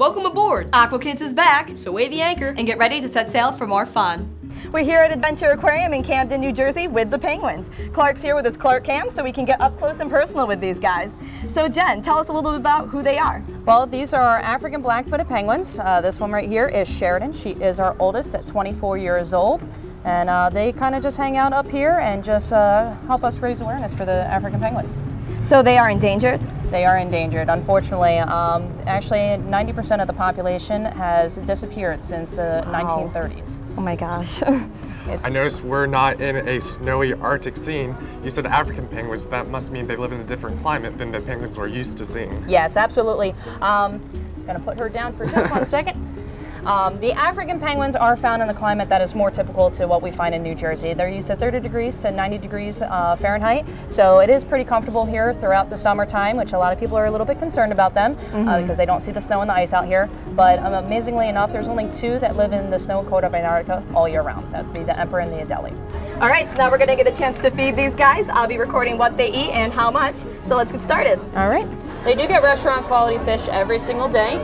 Welcome aboard! Aqua Kids is back, So weigh the anchor and get ready to set sail for more fun. We're here at Adventure Aquarium in Camden, New Jersey with the penguins. Clark's here with his Clark cam so we can get up close and personal with these guys. So Jen, tell us a little bit about who they are. Well, these are our African black-footed penguins. This one right here is Sheridan. She is our oldest at 24 years old. And they kind of just hang out up here and just help us raise awareness for the African penguins. So they are endangered? They are endangered, unfortunately. Actually, 90% of the population has disappeared since the 1930s. Oh my gosh. I noticed we're not in a snowy Arctic scene. You said African penguins, that must mean they live in a different climate than the penguins we're used to seeing. Yes, absolutely. Gonna put her down for just 1 second. The African penguins are found in a climate that is more typical to what we find in New Jersey. They're used to 30 degrees to 90 degrees Fahrenheit, so it is pretty comfortable here throughout the summertime, which a lot of people are a little bit concerned about them because they don't see the snow and the ice out here. But amazingly enough, there's only 2 that live in the snow and cold of Antarctica all year round. That would be the Emperor and the Adelie. All right, so now we're gonna get a chance to feed these guys. I'll be recording what they eat and how much, so let's get started. All right. They do get restaurant quality fish every single day.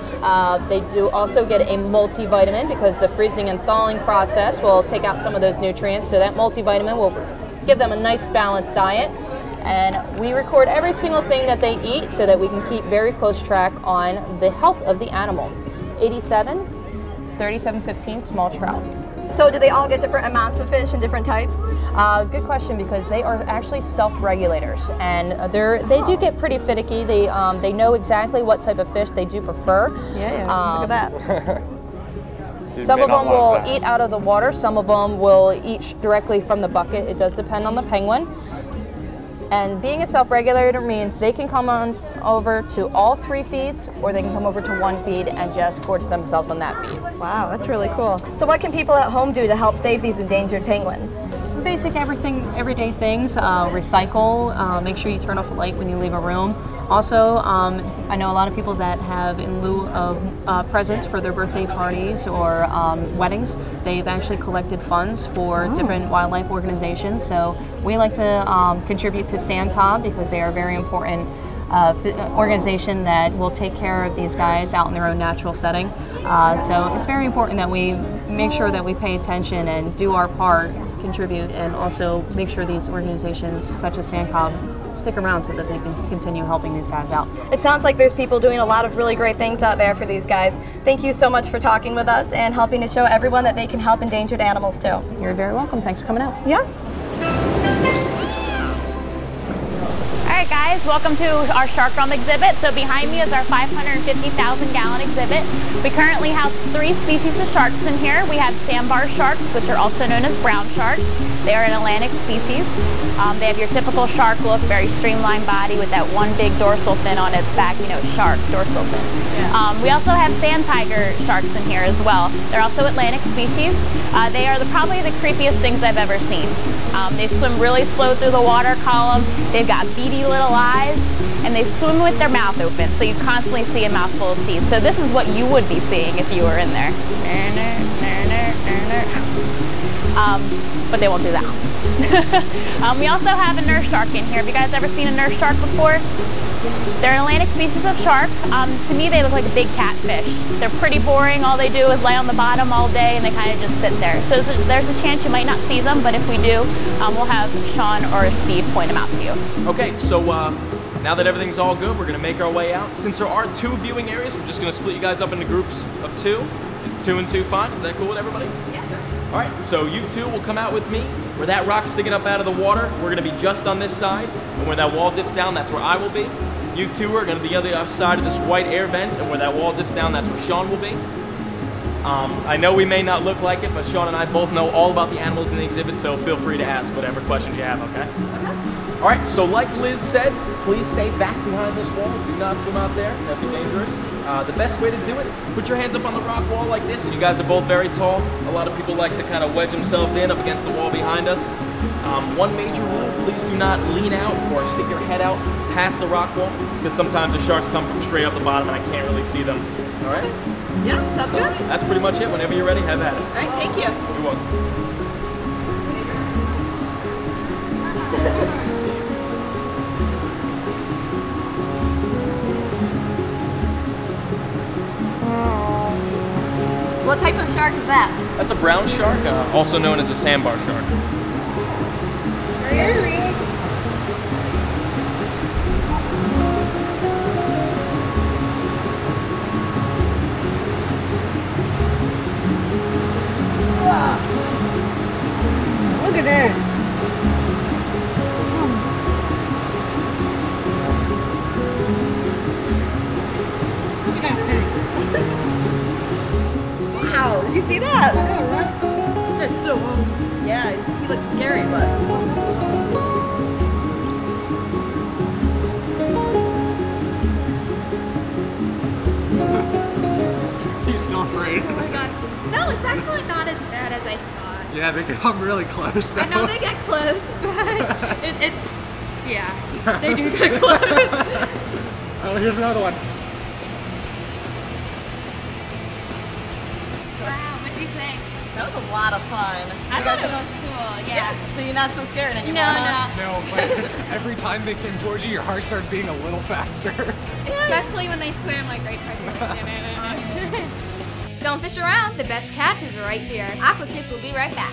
They do also get a multivitamin because the freezing and thawing process will take out some of those nutrients. So that multivitamin will give them a nice balanced diet. And we record every single thing that they eat so that we can keep very close track on the health of the animal. 87, 3715 small trout. So do they all get different amounts of fish and different types? Good question, because they are actually self-regulators, and they do get pretty finicky. They know exactly what type of fish they do prefer. Yeah, look at that. Some of them will eat out of the water. Some of them will eat directly from the bucket. It does depend on the penguin. And being a self-regulator means they can come on over to all 3 feeds, or they can come over to 1 feed and just gorge themselves on that feed. Wow, that's really cool. So what can people at home do to help save these endangered penguins? Basic everyday things. Recycle. Make sure you turn off a light when you leave a room. Also, I know a lot of people that have, in lieu of presents for their birthday parties or weddings, they've actually collected funds for different wildlife organizations. So we like to contribute to SANCOB because they are a very important organization that will take care of these guys out in their own natural setting. So it's very important that we make sure that we pay attention and do our part, contribute, and also make sure these organizations such as SANCOB stick around so that they can continue helping these guys out. It sounds like there's people doing a lot of really great things out there for these guys. Thank you so much for talking with us and helping to show everyone that they can help endangered animals too. You're very welcome. Thanks for coming out. Yeah. Alright guys, welcome to our shark drum exhibit. So behind me is our 550,000 gallon exhibit. We currently have 3 species of sharks in here. We have sandbar sharks, which are also known as brown sharks. They are an Atlantic species. They have your typical shark look, very streamlined body with that one big dorsal fin on its back, you know, shark, dorsal fin. Yeah. We also have sand tiger sharks in here as well. They're also Atlantic species. They are probably the creepiest things I've ever seen. They swim really slow through the water column. They've got beady little eyes, and they swim with their mouth open, so you constantly see a mouthful of teeth. So this is what you would be seeing if you were in there. But they won't do that. We also have a nurse shark in here. Have you guys ever seen a nurse shark before? They're an Atlantic species of shark. To me, they look like a big catfish. They're pretty boring. All they do is lay on the bottom all day, and they kind of just sit there. So there's a chance you might not see them, but if we do, we'll have Sean or Steve point them out to you. Okay, so now that everything's all good, we're gonna make our way out. Since there are 2 viewing areas, we're just gonna split you guys up into groups of 2. Is 2 and 2 fine? Is that cool with everybody? Yeah. All right, so you 2 will come out with me. Where that rock's sticking up out of the water, we're gonna be just on this side. And where that wall dips down, that's where I will be. You 2 are gonna be on the other side of this white air vent, and where that wall dips down, that's where Sean will be. I know we may not look like it, but Sean and I both know all about the animals in the exhibit, so feel free to ask whatever questions you have, okay? Okay. All right, so like Liz said, please stay back behind this wall. Do not swim out there, that'd be dangerous. The best way to do it, put your hands up on the rock wall like this. You guys are both very tall. A lot of people like to kind of wedge themselves in up against the wall behind us. One major rule, please do not lean out or stick your head out past the rock wall, because sometimes the sharks come from straight up the bottom and I can't really see them. All right? Yeah, sounds good. That's pretty much it. Whenever you're ready, have at it. All right, thank you. You're welcome. What type of shark is that? That's a brown shark, also known as a sandbar shark. Look at that. Wow, did you see that? I know, right? That's so awesome. Yeah, he looks scary, but. He's still afraid. Oh my god. No, it's actually not as bad as I thought. Yeah, they come really close though. I know they get close, but it's yeah, they do get close. Oh, here's another one. Wow, what'd you think? That was a lot of fun. I thought it was cool, yeah. So you're not so scared anymore? No, huh? no. No, but every time they came towards you, your heart started beating a little faster. Especially when they swam like right towards you. Don't fish around. The best catch is right here. Aqua Kids will be right back.